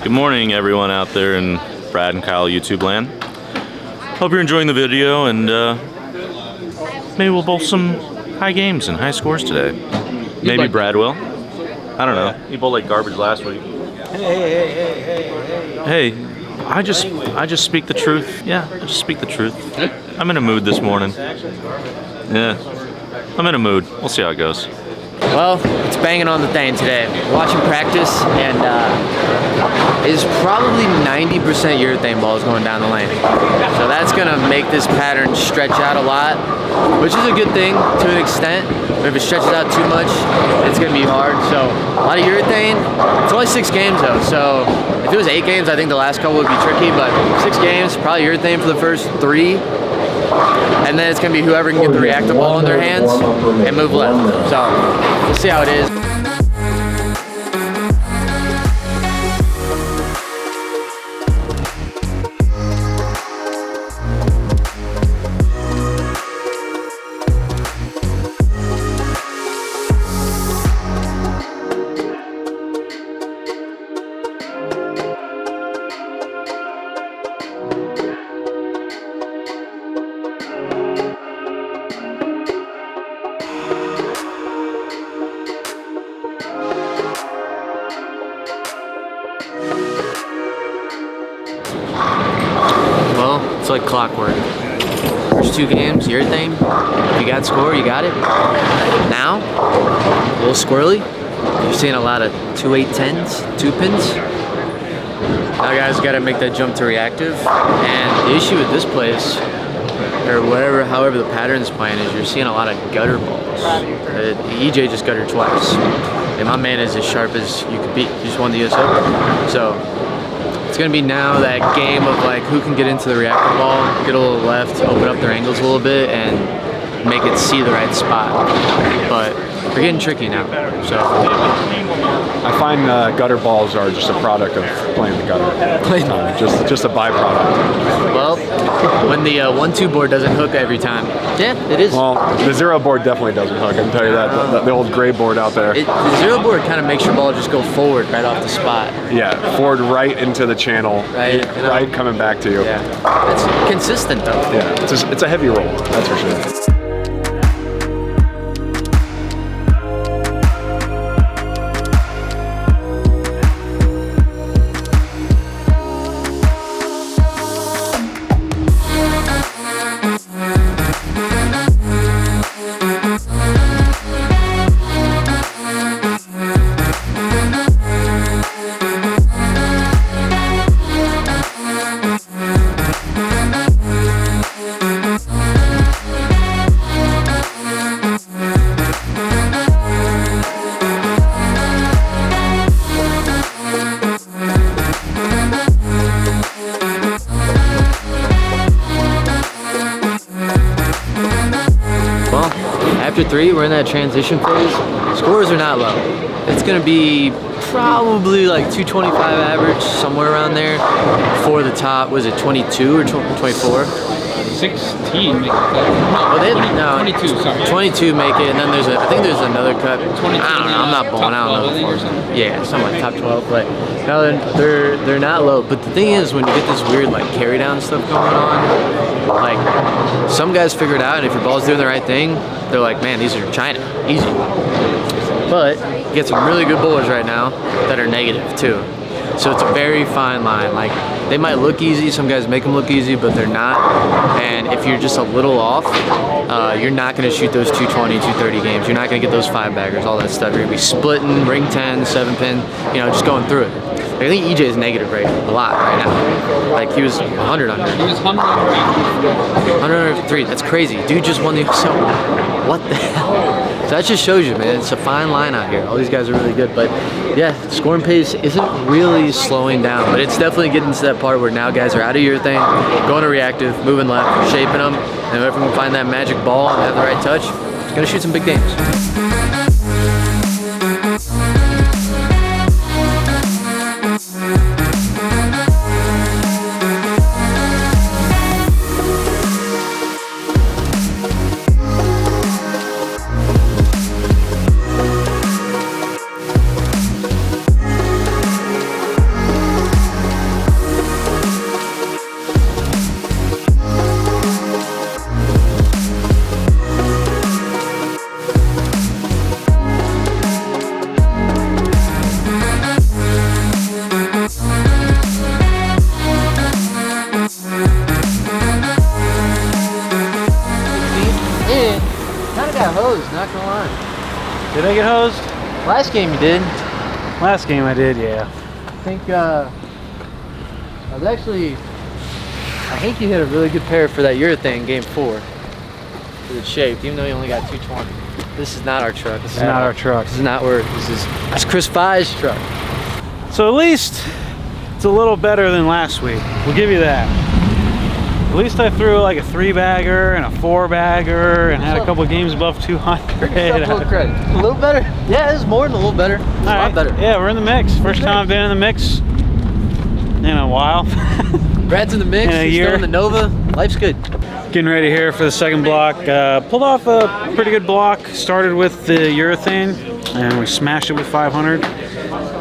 Good morning, everyone out there in Brad and Kyle YouTube land. Hope you're enjoying the video, and maybe we'll bowl some high games and high scores today. Maybe Brad will. I don't know. He bowled like garbage last week. Hey, I just speak the truth. Yeah, I just speak the truth. I'm in a mood this morning. Yeah, I'm in a mood. We'll see how it goes. Well, it's banging on the thing today. Watching practice, and it's probably 90% urethane balls going down the lane. So that's gonna make this pattern stretch out a lot, which is a good thing to an extent. But if it stretches out too much, it's gonna be hard. So a lot of urethane. It's only 6 games though. So if it was 8 games, I think the last couple would be tricky. But 6 games, probably urethane for the first 3. And then it's going to be whoever can get the reactive ball in their hands and move left. So we'll see how it is. It's like clockwork. First 2 games, urethane. If you got score, you got it. Now, a little squirrely. You're seeing a lot of 2-8-10s, 2-pins. Now guys gotta make that jump to reactive. And the issue with this place, or whatever, however the pattern's playing, is you're seeing a lot of gutter balls. EJ just guttered twice. And my man is as sharp as you could be. He just won the US Open. So, it's gonna be now that game of like who can get into the reactive ball, get a little left, open up their angles a little bit, and make it see the right spot. But we're getting tricky now. So I find gutter balls are just a product of playing the gutter. Just a byproduct. Well, when the 1-2 board doesn't hook every time. Yeah, it is. Well, the 0 board definitely doesn't hook. I can tell you that. The old gray board out there. The 0 board kind of makes your ball just go forward right off the spot. Yeah, forward right into the channel. Right. Right coming back to you. Yeah. It's consistent though. Yeah, it's a heavy roll, that's for sure. After 3, we're in that transition phase. Scores are not low. It's gonna be probably like 225 average, somewhere around there. For the top, was it 22 or 24? 16 make it. No, 22, sorry. 22 make it, and then I think there's another cut. 22, I don't know, I'm not bowling, I don't know. Or something. Yeah, something like top 12, but no, they're not low. But the thing is, when you get this weird like carry down stuff going on, like some guys figure it out, and if your ball's doing the right thing, they're like, man, these are China, easy. But you get some really good bowlers right now that are negative too. So it's a very fine line. Like, they might look easy, some guys make them look easy, but they're not. And if you're just a little off, you're not gonna shoot those 220, 230 games. You're not gonna get those 5-baggers, all that stuff. You're gonna be splitting, ring 10, 7-pin, you know, just going through it. I think EJ is negative rate a lot right now. Like, he was 100 under. He was 103. 103, that's crazy. Dude just won the US Open. What the hell? So that just shows you, man, it's a fine line out here. All these guys are really good, but yeah, scoring pace isn't really slowing down, but it's definitely getting to that part where now guys are out of urethane, going to reactive, moving left, shaping them, and whoever can find that magic ball and have the right touch, is gonna shoot some big games. Hosed, not gonna lie. Did I get hosed? Last game you did. Last game I did, yeah. I think I was actually, I think you hit a really good pair for that urethane game 4. For the shape, even though you only got 220. This is not our truck. This is not our truck. This is not where, that's Chris Fi's truck. So at least it's a little better than last week. We'll give you that. At least I threw like a 3-bagger and a 4-bagger and had a couple games above 200. Full credit. A little better? Yeah, it's more than a little better. It's a lot better. Yeah, we're in the mix. First time I've been in the mix in a while. Brad's in the mix. In a He's year. still in the Nova. Life's good. Getting ready here for the second block. Pulled off a pretty good block. Started with the urethane and we smashed it with 500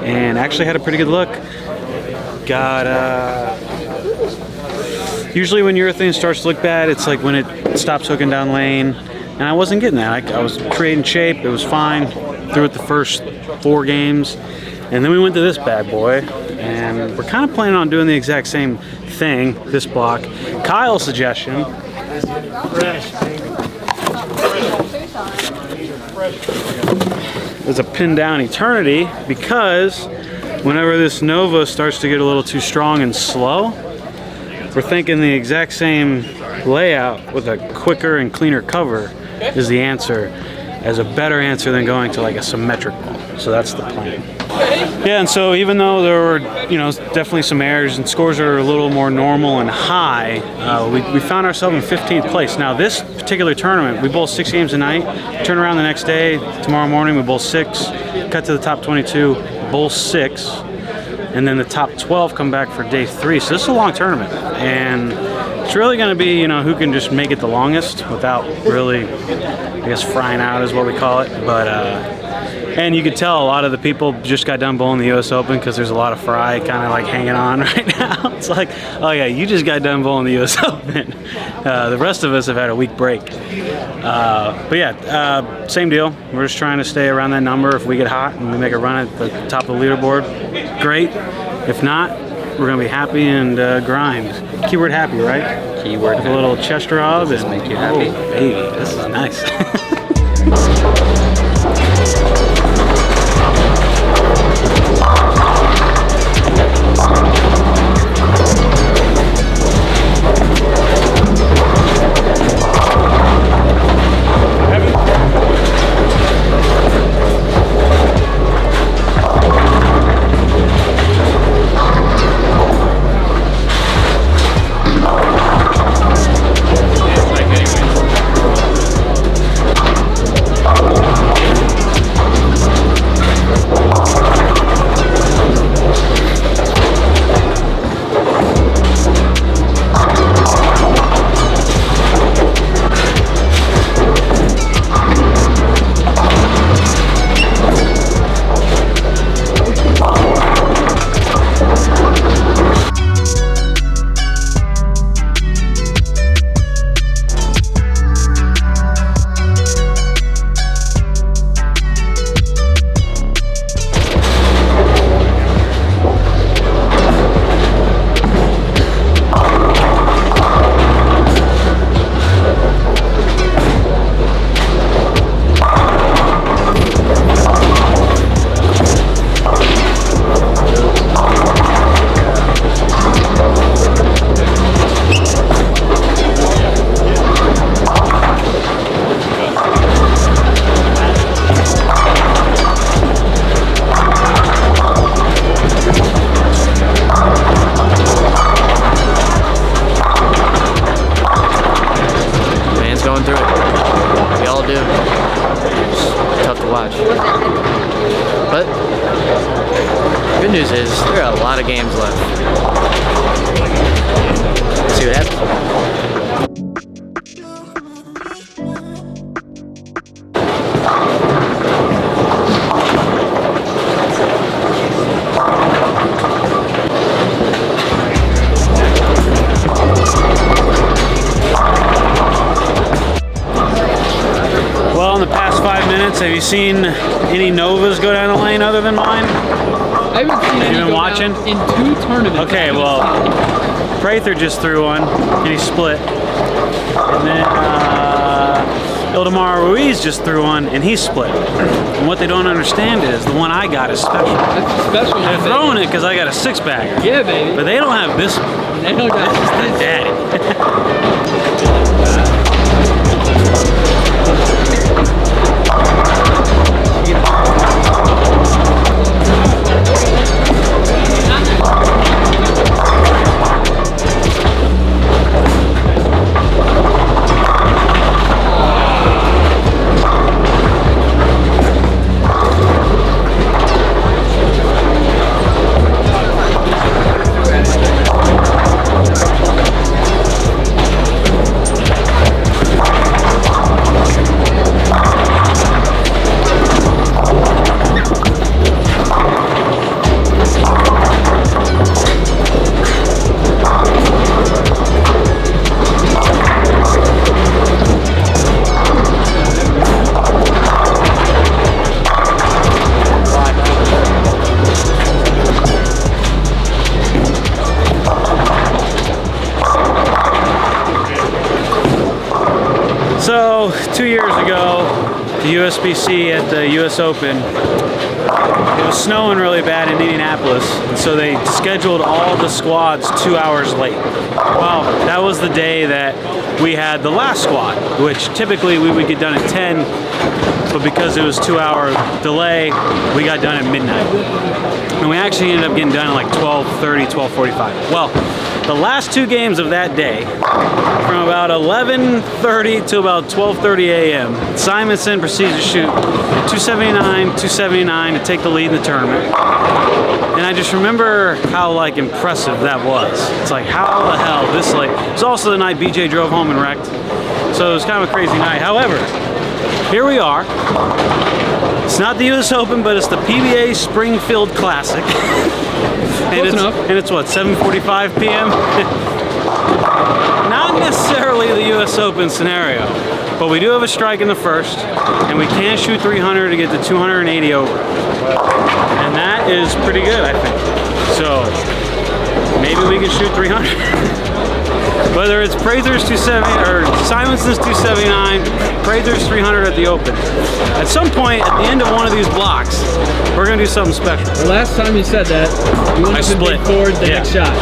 and actually had a pretty good look. Got usually when urethane starts to look bad, it's like when it stops hooking down lane, and I wasn't getting that. I was creating shape, it was fine. Threw it the first 4 games, and then we went to this bad boy, and we're kind of planning on doing the exact same thing this block. Kyle's suggestion was a pin down eternity, because whenever this Nova starts to get a little too strong and slow, we're thinking the exact same layout with a quicker and cleaner cover is the answer, as a better answer than going to like a symmetric ball. So that's the plan. Yeah, and so even though there were, definitely some errors and scores are a little more normal and high, we found ourselves in 15th place. Now this particular tournament, we bowl 6 games a night, turn around the next day, tomorrow morning we bowl 6, cut to the top 22, bowl 6, and then the top 12 come back for day 3. So this is a long tournament, and it's really going to be, who can just make it the longest without really, I guess, frying out is what we call it. But and you could tell a lot of the people just got done bowling the U.S. Open because there's a lot of fry kind of like hanging on right now. It's like, oh yeah, you just got done bowling the U.S. Open. The rest of us have had a week break. But yeah, same deal. We're just trying to stay around that number. If we get hot and we make a run at the top of the leaderboard, great. If not, we're gonna be happy and grind. Keyword happy, right? Keyword With a little chest rub. Does this make you happy? Oh, baby, this is nice. watch. But good news is there are a lot of games left. Let's see what happens. Well, in the past 5 minutes, have you seen any Novas go down the lane other than mine? I haven't seen any been go watching? down in 2 tournaments. Okay, well, Prather just threw one, and he split. And then Ildemar Ruiz just threw one, and he split. And what they don't understand is the one I got is special. That's a special one. They're throwing it because I got a 6-bagger. Yeah, baby. But they don't have this one. They don't got This is the daddy. So, 2 years ago, the USBC at the US Open, it was snowing really bad in Indianapolis, and so they scheduled all the squads 2 hours late. Well, that was the day that we had the last squad, which typically we would get done at 10, but because it was 2-hour delay, we got done at midnight. And we actually ended up getting done at like 12:30, 12:45. Well, the last 2 games of that day, from about 11:30 to about 12:30 a.m., Simonson proceeds to shoot 279, 279 to take the lead in the tournament. And I just remember how like impressive that was. It's like, how the hell this like, it was also the night BJ drove home and wrecked. So it was kind of a crazy night. However, here we are. It's not the US Open, but it's the PBA Springfield Classic. And it's what, 7:45 p.m.? Not necessarily the US Open scenario, but we do have a strike in the first, and we can shoot 300 to get to 280 over. And that is pretty good, I think. So maybe we can shoot 300. Whether it's Prather's 270 or Simonson's 279, Prather's 300 at the Open. At some point, at the end of one of these blocks, we're gonna do something special. The last time you said that, you went I up and split. big forward the next shot.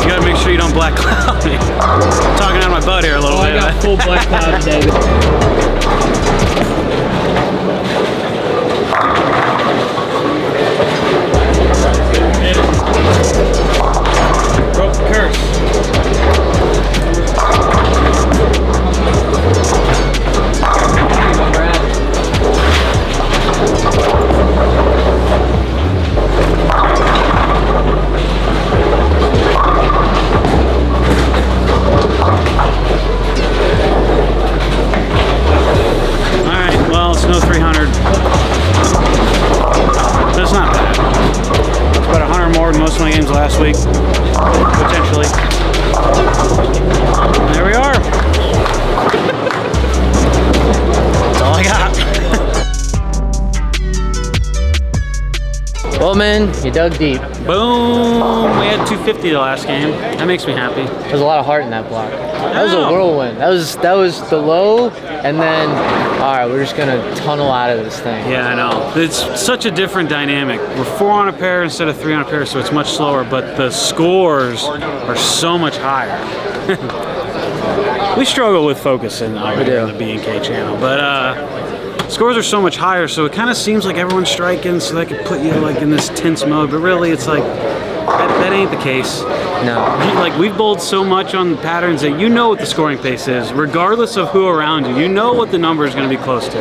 You gotta make sure you don't black cloud me. I'm talking out of my butt here a little bit. I got full black cloud today. Broke the curse. Alright, well, it's no 300. So it's not bad. It's about 100 more than most of my games last week. Potentially. And there we are. That's all I got. Well, man, you dug deep. Boom! We had 250 the last game. That makes me happy. There's a lot of heart in that block. That was a Yeah. whirlwind. That was the low, and then, all right, we're just gonna tunnel out of this thing. Yeah, I know. It's such a different dynamic. We're 4 on a pair instead of 3 on a pair, so it's much slower, but the scores are so much higher. We struggle with focusing out here on the B&K channel, but scores are so much higher, so it kind of seems like everyone's striking, so that could put you like in this tense mode, but really it's like, that ain't the case. No. Like, we've bowled so much on the patterns that you know what the scoring pace is, regardless of who around you. You know what the number is going to be close to.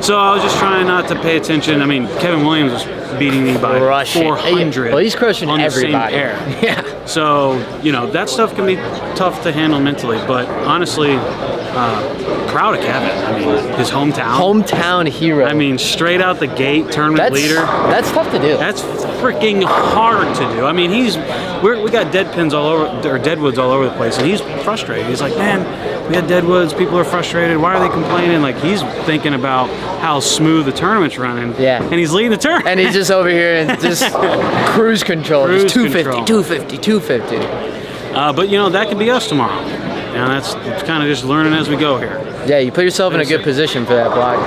So I was just trying not to pay attention. I mean, Kevin Williams was beating me by Crushing. 400. Well, he's crushing on the everybody. same pair. Yeah. So, you know, that stuff can be tough to handle mentally, but honestly, proud of Kevin. I mean, his Hometown hero. I mean, straight out the gate, tournament leader. That's tough to do. That's freaking hard to do. I mean, we got dead pins all over, or deadwoods all over the place, and he's frustrated. He's like, man, we got deadwoods. People are frustrated. Why are they complaining? Like, he's thinking about how smooth the tournament's running. Yeah. And he's leading the tournament. And he's just over here and just cruise control. Cruise Just 250, control. 250, 250. But you know, that could be us tomorrow. And it's kind of just learning as we go here. Yeah, you put yourself in a good position for that block.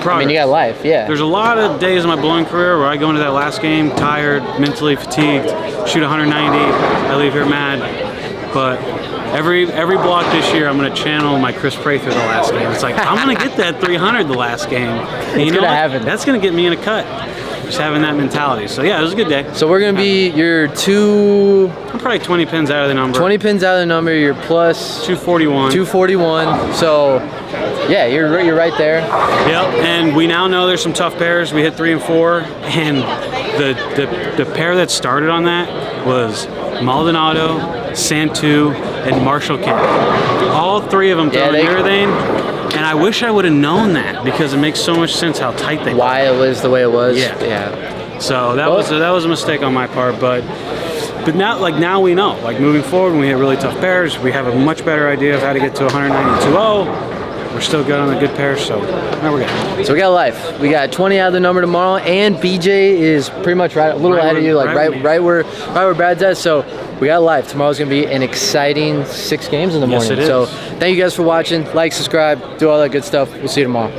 I mean, you got life, yeah. There's a lot of days in my bowling career where I go into that last game tired, mentally fatigued, shoot 190, I leave here mad. But every block this year, I'm going to channel my Chris Prather the last game. It's like, I'm going to get that 300 the last game. And you know what? happen. That's going to get me in a cut. Just having that mentality. So yeah, it was a good day. So we're going to be your I'm probably 20 pins out of the number. 20 pins out of the number, you're plus 241. 241. So yeah, you're right there. Yep, and we now know there's some tough pairs. We hit 3 and 4, and the pair that started on that was Maldonado, Santu, and Marshall King. All three of them throwing urethane, and I wish I would have known that because it makes so much sense how tight they were. Why it was the way it was. Yeah. So that was a mistake on my part, but now we know. Like moving forward, when we hit really tough pairs, we have a much better idea of how to get to 192.0. We're still good on the good pair, so now we're good. So we got life. We got 20 out of the number tomorrow, and BJ is pretty much a little ahead of you, like right where Brad's at. So we got life. Tomorrow's gonna be an exciting 6 games in the morning. Yes, it is. So thank you guys for watching. Like, subscribe, do all that good stuff. We'll see you tomorrow.